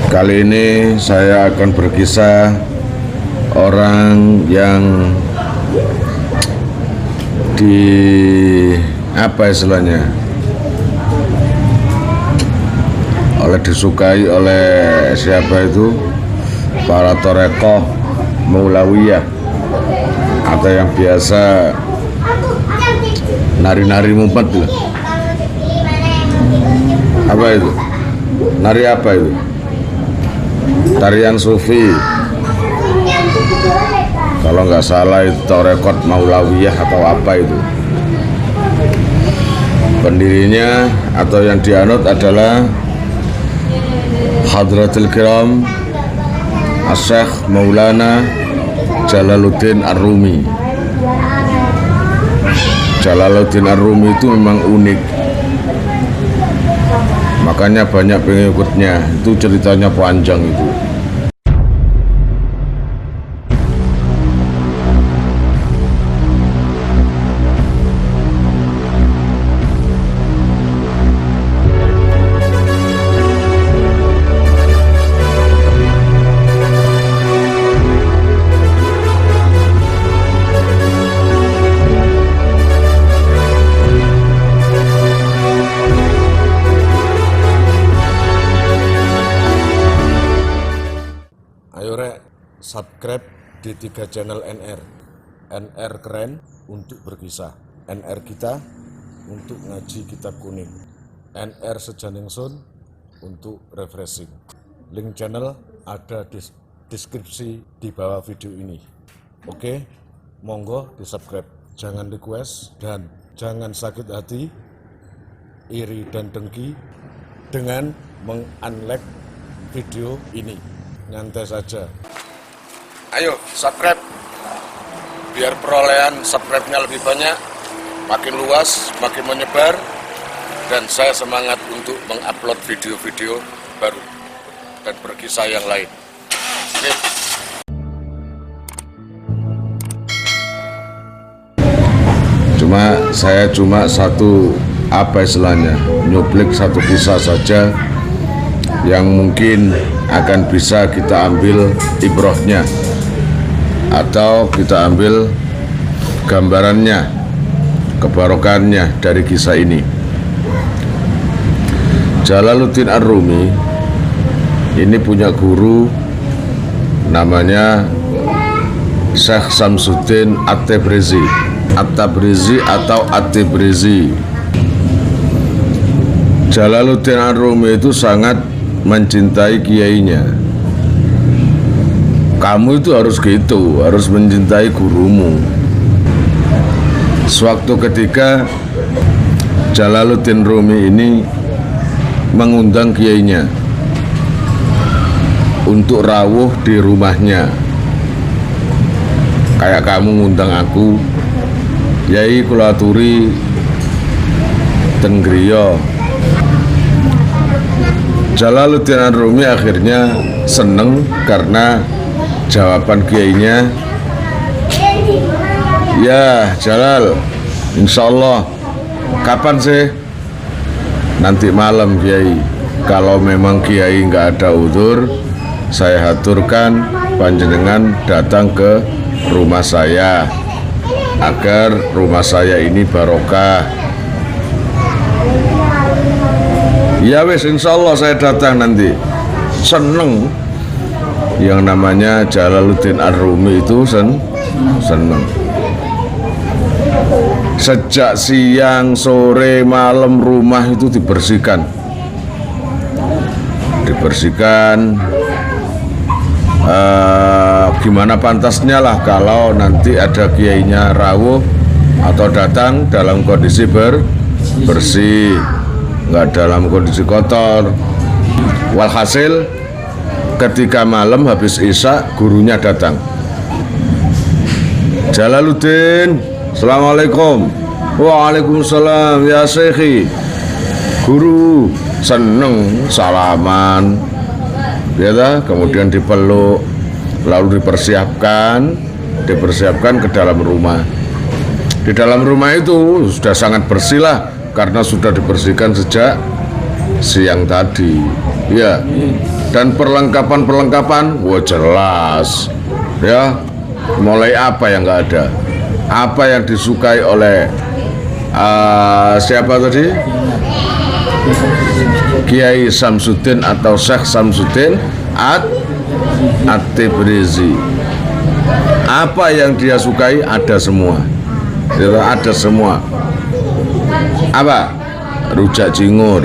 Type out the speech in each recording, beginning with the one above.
Kali ini saya akan berkisah orang yang disukai oleh siapa itu, para torekoh Maulawiyah atau yang biasa nari-nari mumpet tuh. Apa itu? Nari apa itu? Tarian sufi. Kalau nggak salah itu torekot Maulawiyah atau apa itu. Pendirinya atau yang dianut adalah Hadratul Kiram Asy-Syaikh Maulana Jalaluddin Ar-Rumi. Jalaluddin Ar-Rumi itu memang unik, makanya banyak pengikutnya. Itu ceritanya panjang itu. Ayo rek, subscribe di 3 channel NR. NR keren untuk berkisah, NR kita untuk ngaji kitab kuning, NR Sejaningsun untuk refreshing. Link channel ada di deskripsi di bawah video ini. Oke, monggo di subscribe. Jangan request dan jangan sakit hati, iri dan dengki dengan meng-unlike video ini. Nyantai saja. Ayo subscribe biar perolehan subscribe-nya lebih banyak, makin luas, makin menyebar, dan saya semangat untuk mengupload video-video baru dan berkisah yang lain. Oke. Saya cuma nyuplik satu kisah saja yang mungkin akan bisa kita ambil ibrohnya atau kita ambil gambarannya, kebarokannya dari kisah ini. Jalaluddin Ar-Rumi ini punya guru namanya Syekh Samsuddin At-Tabrizi atau At-Tabrizi. Jalaluddin Ar-Rumi itu sangat mencintai kiainya. Kamu itu harus gitu, harus mencintai gurumu. Suatu ketika Jalaluddin Rumi ini mengundang kiainya untuk rawuh di rumahnya. Kayak kamu ngundang aku, Yai kulaturi tenggriya. Jalaluddin Ar-Rumi akhirnya seneng karena jawaban kiainya, ya Jalal, insya Allah kapan sih? Nanti malam Kiai. Kalau memang Kiai nggak ada udzur, saya aturkan panjenengan datang ke rumah saya agar rumah saya ini barokah. Ya wes, insya Allah saya datang nanti. Seneng. Yang namanya Jalaluddin Ar-Rumi itu seneng. Sejak siang, sore, malam rumah itu dibersihkan. Gimana pantasnya lah kalau nanti ada kiainya rawuh atau datang dalam kondisi bersih, nggak dalam kondisi kotor. Walhasil ketika malam habis isya gurunya datang. Jalaluddin, assalamualaikum. Waalaikumsalam ya Syekhi. Guru seneng salaman, ya dah. Kemudian dipeluk, lalu dipersiapkan ke dalam rumah. Di dalam rumah itu sudah sangat bersih lah, karena sudah dibersihkan sejak siang tadi. Ya, Dan perlengkapan-perlengkapan, wah jelas. Ya, mulai apa yang nggak ada? Apa yang disukai oleh siapa tadi? Kiai Samsuddin atau Syekh Samsuddin At-Tabrizi. Apa yang dia sukai ada semua. Ada semua. Apa? Rujak cingur.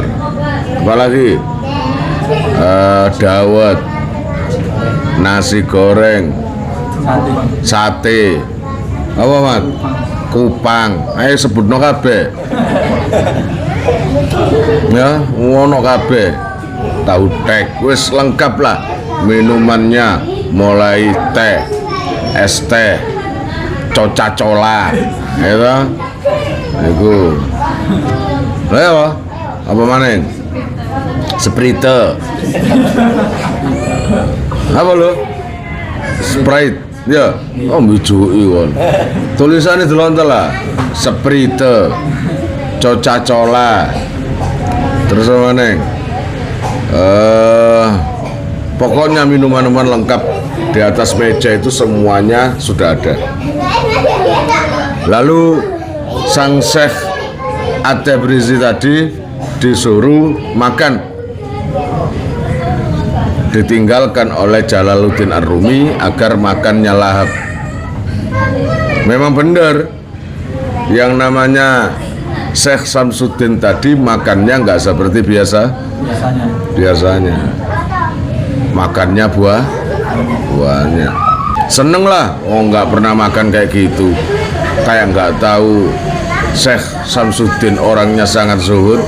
Apalagi? Dawet, nasi goreng, sate, apa mat? Kupang. Ayo sebutno kabeh. Ya, ngono kabeh. Tahu tek, wis lengkap lah minumannya, mulai teh, es teh, coca-cola, ya. Iku. Lah apa maning? Sprite. Apa lo? Sprite. Ya, oh bijuki kon. Tulisannya delontel lah. Sprite. Coca-cola. Terus apa nih? Pokoknya minuman-minuman lengkap di atas meja itu semuanya sudah ada. Lalu sang Syekh At-Tabrizi tadi disuruh makan, ditinggalkan oleh Jalaluddin Ar-Rumi agar makannya lahap. Memang benar, yang namanya Syekh Samsuddin tadi makannya nggak seperti biasanya. Makannya buahnya. Seneng lah, nggak pernah makan kayak gitu. Kayak nggak tahu Syekh Samsuddin orangnya sangat zuhud,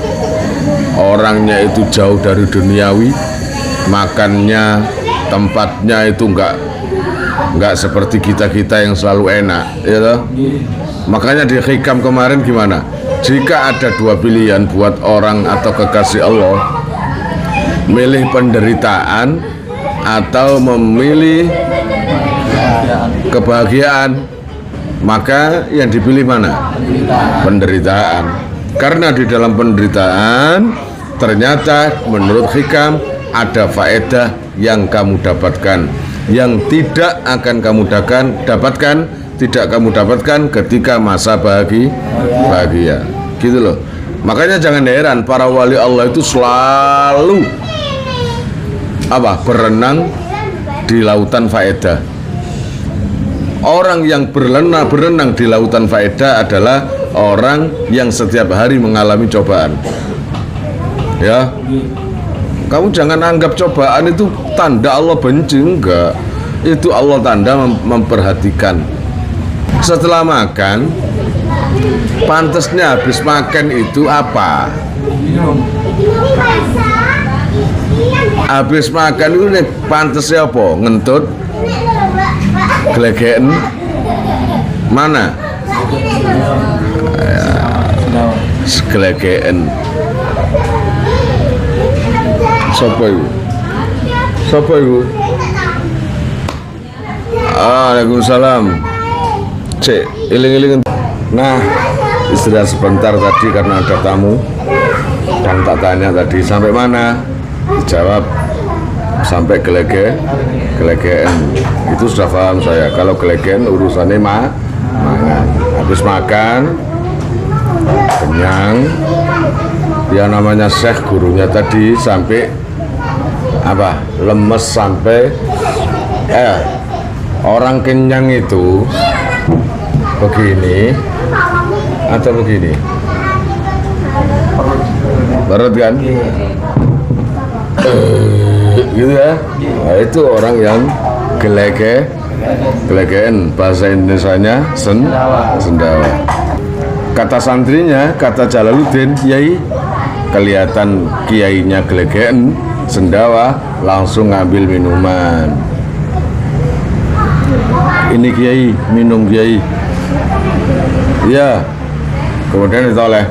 orangnya itu jauh dari duniawi. Makannya, tempatnya itu nggak seperti kita yang selalu enak, ya toh? Makanya di hikam kemarin gimana? Jika ada dua pilihan buat orang atau kekasih Allah, milih penderitaan atau memilih kebahagiaan, maka yang dipilih mana? Penderitaan. Karena di dalam penderitaan ternyata menurut hikam ada faedah yang kamu dapatkan, yang tidak akan kamu dapatkan ketika masa bahagia. Gitu loh. Makanya jangan heran para wali Allah itu selalu berenang di lautan faedah. Orang yang berenang di lautan faedah adalah orang yang setiap hari mengalami cobaan. Ya. Kamu jangan anggap cobaan itu tanda Allah benci, enggak. Itu Allah tanda memperhatikan. Setelah makan, pantasnya habis makan itu apa? Habis makan itu nih pantasnya apa? Ngentut, gelegeken, mana? Gelegeken. Siapa itu? Waalaikumsalam. Cek, iling-iling. Nah, istirahat sebentar tadi karena ada tamu. Dan tak tanya tadi sampai mana? Dijawab sampai gelegeken. Itu sudah paham saya. Kalau gelegeken urusannya makan. Habis makan, kenyang. Ya namanya Syekh gurunya tadi sampai lemes sampai orang kenyang itu begini atau begini, perut kan gitu ya. Nah, itu orang yang gelegeken, bahasa Indonesianya sendawa. Kata santrinya, kata Jalaluddin, Yai, kelihatan kiainya gelegeken, sendawa, langsung ngambil minuman. Ini Kiai, minum Kiai. Ya. Kemudian ditoleh.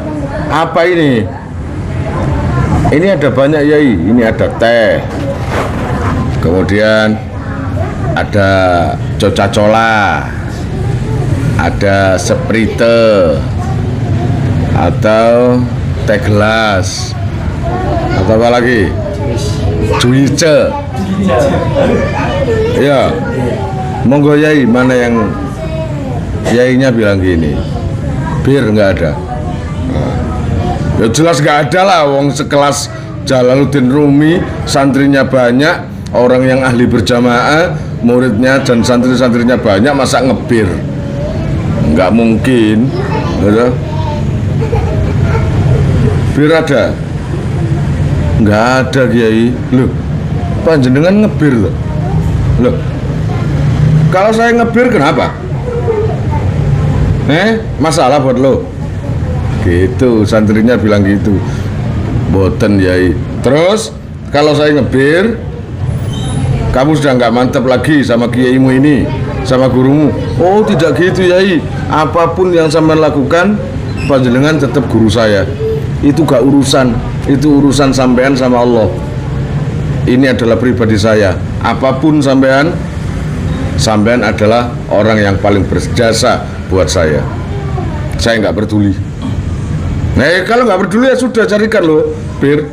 Apa ini? Ini ada banyak Yai. Ini ada teh. Kemudian ada coca-cola. Ada Sprite. Atau teh gelas. Atau apa lagi? Juice. Ya, monggo Yai, mana yang Yainya bilang gini, bir nggak ada. Nah, ya jelas nggak ada lah, wong sekelas Jalaluddin Rumi, santrinya banyak, orang yang ahli berjamaah, muridnya dan santri-santrinya banyak, masa ngebir? Nggak mungkin, gitu. Bir ada? Nggak ada Kiai. Loh, panjenengan ngebir loh. Loh, kalau saya ngebir kenapa? Masalah buat lo? Gitu, santrinya bilang gitu. Boten Yai. Terus kalau saya ngebir, kamu sudah nggak mantap lagi sama kiaimu ini, sama gurumu. Oh tidak gitu Yai. Apapun yang sampean lakukan, panjenengan tetap guru saya. Itu gak urusan. Itu urusan sampean sama Allah. Ini adalah pribadi saya. Apapun sampean adalah orang yang paling berjasa buat saya. Saya nggak peduli. Nah kalau nggak peduli ya sudah, carikan loh bir.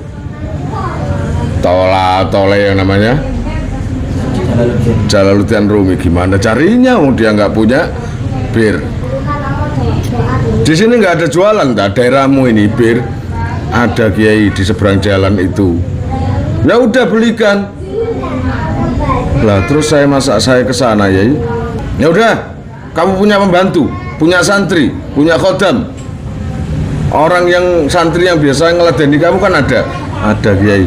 Tole yang namanya Jalaluddin Rumi, gimana carinya? Dia nggak punya bir. Di sini nggak ada jualan, tak daerahmu ini bir. Ada Kiai di seberang jalan itu. Ya udah belikan. Lah terus saya ke sana Yai. Ya udah, kamu punya pembantu, punya santri, punya khodam. Orang yang santri yang biasa ngeladeni kamu kan ada Kiai.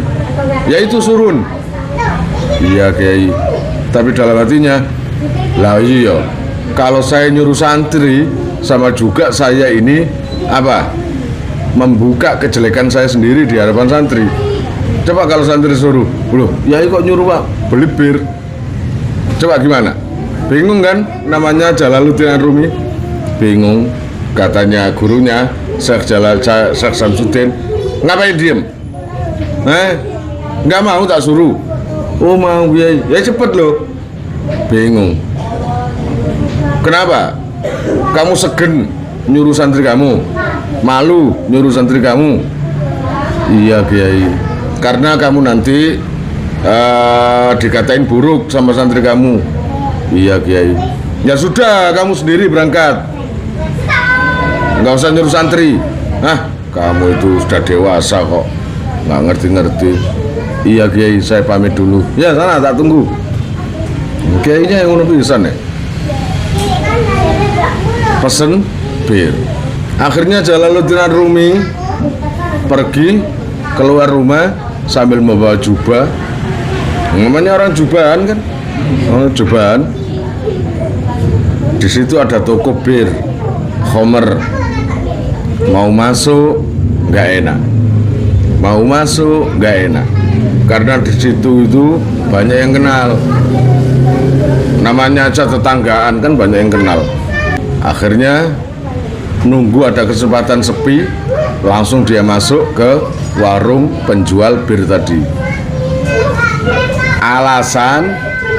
Ya itu surun. Iya Kiai. Tapi dalam hatinya, lah iya. Kalau saya nyuruh santri, sama juga saya ini apa? Membuka kejelekan saya sendiri di hadapan santri. Coba kalau santri suruh, loh, Yai kok nyuruh Pak beli bir? Coba gimana? Bingung kan? Namanya Jalaluddin Rumi. Bingung. Katanya gurunya Syekh Samsudin, ngapain diem? Nggak mau tak suruh. Oh mau Yai. Ya cepet loh. Bingung. Kenapa? Kamu segen nyuruh santri kamu? Malu nyuruh santri kamu? Iya Kiai. Karena kamu nanti dikatain buruk sama santri kamu. Iya Kiai. Ya sudah, kamu sendiri berangkat. Nggak usah nyuruh santri. Kamu itu sudah dewasa kok, nggak ngerti-ngerti. Iya Kiai, saya pamit dulu. Ya sana tak tunggu. Kiainya yang udah pisan ya. Pesen bir. Akhirnya Jalaluddin Rumi pergi keluar rumah sambil membawa jubah. Namanya orang jubahan kan? Oh, jubahan. Di situ ada toko bir, Homer. Mau masuk nggak enak. Mau masuk nggak enak. Karena di situ itu banyak yang kenal. Namanya aja tetanggaan kan banyak yang kenal. Akhirnya nunggu ada kesempatan sepi, langsung dia masuk ke warung penjual bir tadi.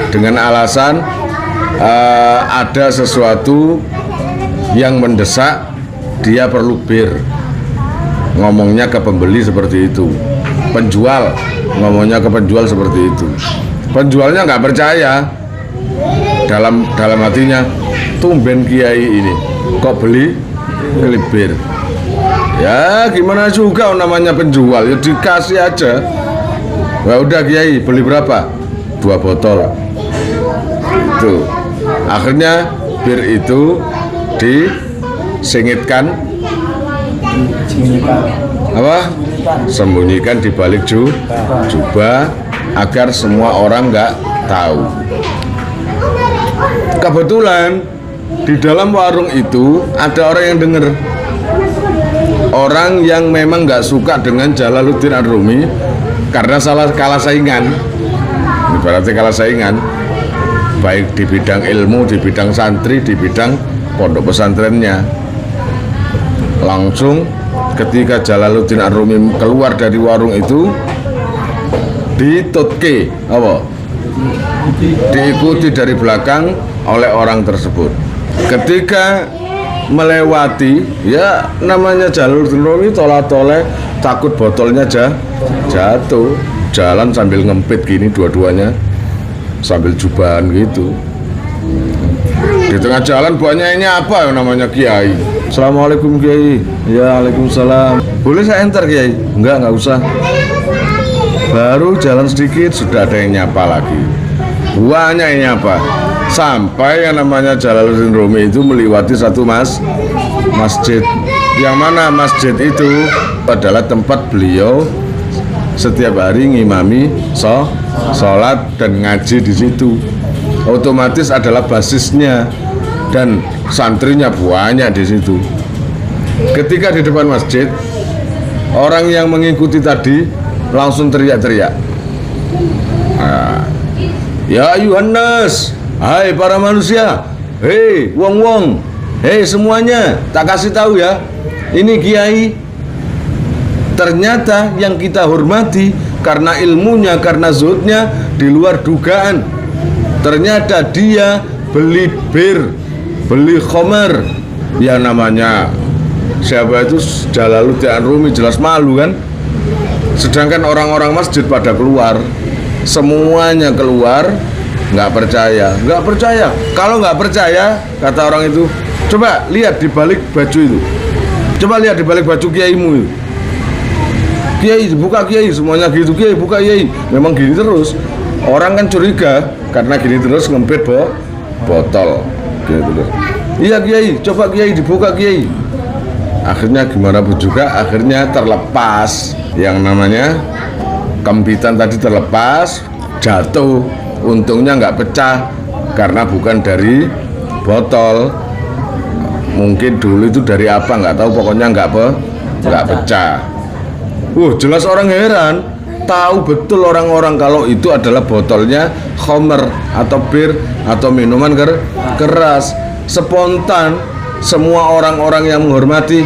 Dengan alasan ada sesuatu yang mendesak, dia perlu bir. Ngomongnya ke pembeli seperti itu. Penjual ngomongnya ke penjual seperti itu. Penjualnya nggak percaya. Dalam hatinya, tumben Kiai ini kok beli bir. Ya gimana juga namanya penjual, ya dikasih aja. Ya udah Kiai, beli berapa? 2 botol. Tuh. Akhirnya bir itu disingitkan, apa? Sembunyikan di balik jubah agar semua orang nggak tahu. Kebetulan di dalam warung itu ada orang yang dengar. Orang yang memang nggak suka dengan Jalaluddin Rumi karena kalah saingan. Berarti kalah saingan, baik di bidang ilmu, di bidang santri, di bidang pondok pesantrennya. Langsung ketika Jalaluddin Rumi keluar dari warung itu, ditutke, apa? Diikuti dari belakang oleh orang tersebut. Ketika melewati, ya namanya Jalaluddin Rumi tolak-toleh, takut botolnya jatuh. jalan sambil ngempit gini dua-duanya, sambil jubahan gitu. Di tengah jalan buahnya ini apa yang namanya Kiai. Assalamualaikum Kiai. Ya, waalaikumsalam. Boleh saya enter Kiai? Enggak usah. Baru jalan sedikit sudah ada yang nyapa lagi. Buahnya yang nyapa. Sampai yang namanya Jalaluddin Rumi itu melewati satu masjid. Yang mana masjid itu adalah tempat beliau setiap hari ngimami sholat dan ngaji di situ. Otomatis adalah basisnya dan santrinya banyak di situ. Ketika di depan masjid, orang yang mengikuti tadi langsung teriak-teriak. Ya Yohanes, hai para manusia, hei wong-wong, hei semuanya, tak kasih tahu ya, ini Kiai. Ternyata yang kita hormati karena ilmunya, karena zuhudnya di luar dugaan. Ternyata dia beli bir, beli khomer, ya namanya siapa itu Jalaluddin Rumi, jelas malu kan. Sedangkan orang-orang masjid pada keluar, semuanya keluar, nggak percaya. Kalau nggak percaya, kata orang itu, coba lihat di balik baju itu, coba lihat di balik baju kiaimu itu. Kiai buka Kiai, semuanya gitu. Kiai buka Kiai, memang gini terus. Orang kan curiga karena gini terus ngempit botol gitu. Iya Kiai, coba Kiai dibuka Kiai. Akhirnya gimana pun juga, akhirnya terlepas yang namanya kempitan tadi, terlepas, jatuh. Untungnya nggak pecah karena bukan dari botol. Mungkin dulu itu dari apa nggak tahu, pokoknya nggak pecah. Jelas orang heran, tahu betul orang-orang kalau itu adalah botolnya khomer atau bir atau minuman keras. Spontan semua orang-orang yang menghormati,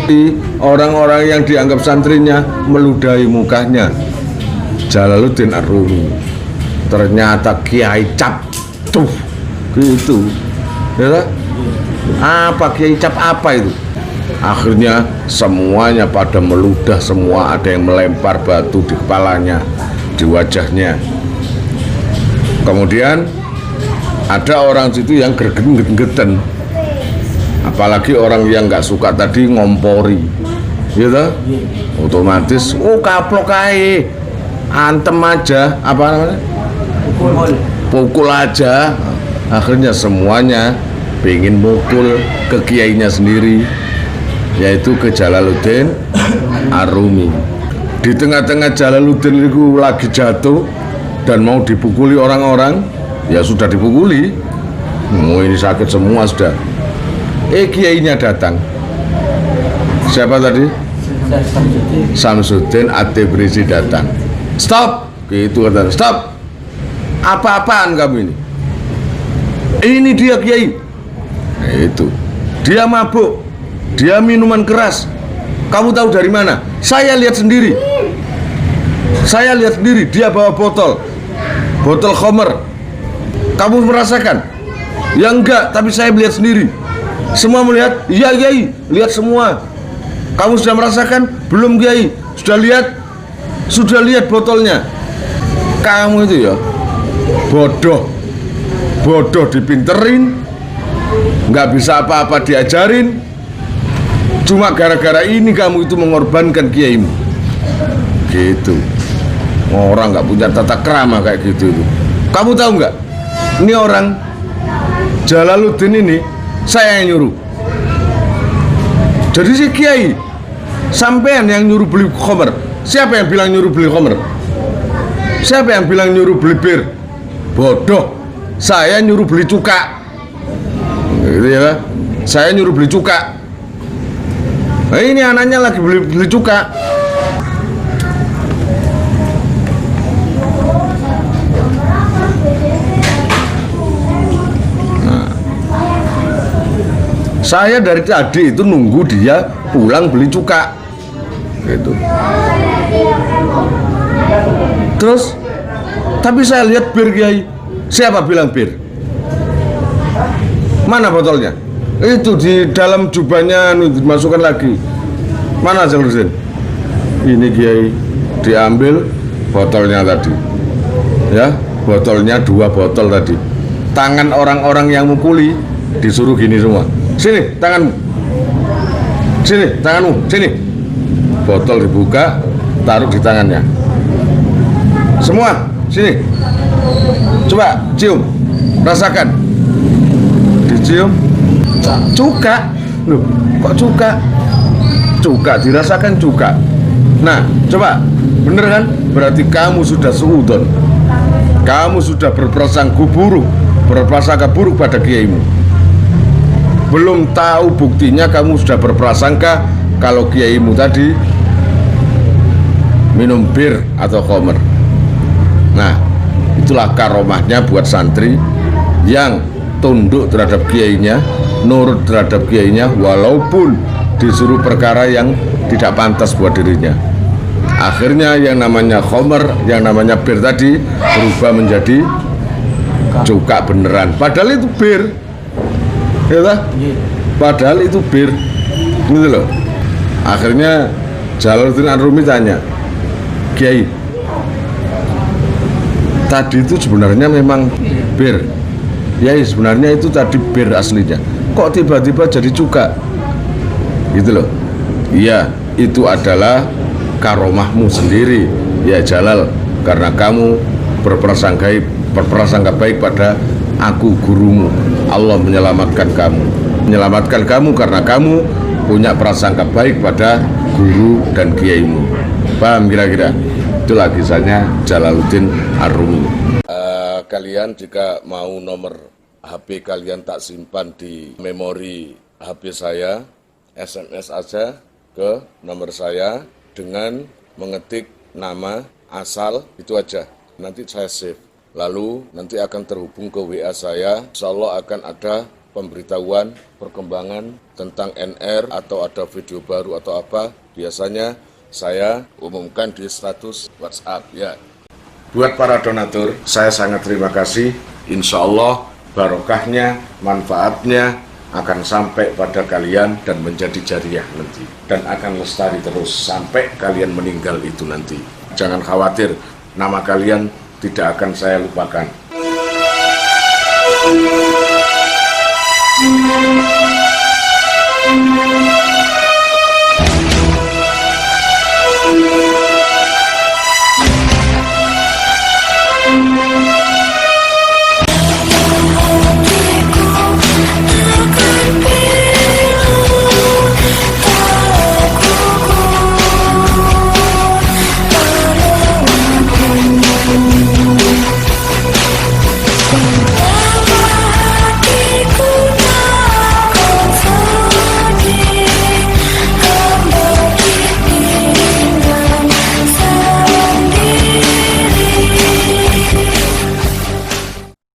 orang-orang yang dianggap santrinya meludahi mukanya Jalaluddin Rumi. Ternyata Kiai Cap tuh gitu ya. Apa Kiai Cap apa itu? Akhirnya semuanya pada meludah, semua ada yang melempar batu di kepalanya, di wajahnya. Kemudian ada orang situ yang gergen-gergen, apalagi orang yang nggak suka tadi ngompori, gitu. Otomatis, kaplok aja, antem aja, apa namanya? Pukul aja. Akhirnya semuanya pengen mukul ke kiainya sendiri, yaitu ke Jalaluddin Rumi. Di tengah-tengah Jalaluddin itu lagi jatuh dan mau dipukuli orang-orang, ya sudah dipukuli. Ini sakit semua sudah. Kiainya datang. Siapa tadi? Samsuddin At-Tabrizi datang. Stop, gitu kata. Stop. Apa-apaan kamu ini? Ini dia Kiai. Itu. Dia mabuk. Dia minuman keras. Kamu tahu dari mana? Saya lihat sendiri. Dia bawa botol khomer. Kamu merasakan? Ya enggak, tapi saya melihat sendiri. Semua melihat? Iya Kiai, lihat semua. Kamu sudah merasakan? Belum Kiai. Sudah lihat botolnya. Kamu itu ya bodoh dipinterin, nggak bisa apa-apa diajarin. Cuma gara-gara ini kamu itu mengorbankan kiaimu. Gitu. Orang nggak punya tata krama kayak gitu itu. Kamu tahu nggak? Ini orang Jalaluddin ini saya yang nyuruh. Jadi si kiai sampean yang nyuruh beli khomer. Siapa yang bilang nyuruh beli khomer? Siapa yang bilang nyuruh beli bir? Bodoh. Saya nyuruh beli cuka. Gitu ya. Saya nyuruh beli cuka. Nah, ini anaknya lagi beli cuka. Nah, saya dari tadi itu nunggu dia pulang beli cuka. Gitu. Terus, tapi saya lihat bir Kiai. Siapa bilang bir? Mana botolnya? Itu di dalam jubahnya, dimasukkan lagi. Mana Jalaluddin? Ini Kiai, diambil, botolnya tadi. Ya, botolnya 2 botol tadi. Tangan orang-orang yang mukuli disuruh gini semua. Sini tanganmu. Sini tanganmu, sini. Botol dibuka, taruh di tangannya. Semua, sini. Coba cium, rasakan. Dicium. Cuka. Loh, kok cuka? Cuka dirasakan cuka. Nah, coba. Bener kan? Berarti kamu sudah suudon. Kamu sudah berprasangka buruk pada kiaimu. Belum tahu buktinya kamu sudah berprasangka kalau kiaimu tadi minum bir atau khamr. Nah, itulah karomahnya buat santri yang tunduk terhadap kiainya, nurut terhadap kiainya, walaupun disuruh perkara yang tidak pantas buat dirinya. Akhirnya yang namanya khamr, yang namanya bir tadi berubah menjadi cuka beneran. Padahal itu bir, ya, padahal itu bir, gitu loh. Akhirnya Jalaluddin Ar-Rumi tanya, Kiai, tadi itu sebenarnya memang bir? Ya, sebenarnya itu tadi bir aslinya. Kok tiba-tiba jadi cuka? Gitu loh. Iya, itu adalah karomahmu sendiri, ya Jalal, karena kamu berprasangka baik pada aku gurumu. Allah menyelamatkan kamu karena kamu punya prasangka baik pada guru dan kiaimu. Paham kira-kira? Itulah kisahnya Jalaluddin Ar-Rumi. Kalian jika mau nomor HP kalian tak simpan di memori HP saya, SMS aja ke nomor saya dengan mengetik nama asal, itu aja. Nanti saya save. Lalu nanti akan terhubung ke WA saya. Insya Allah akan ada pemberitahuan perkembangan tentang NR atau ada video baru atau apa. Biasanya saya umumkan di status WhatsApp ya. Buat para donatur, saya sangat terima kasih. Insya Allah barokahnya, manfaatnya akan sampai pada kalian dan menjadi jariah nanti, dan akan lestari terus sampai kalian meninggal itu nanti. Jangan khawatir, nama kalian tidak akan saya lupakan.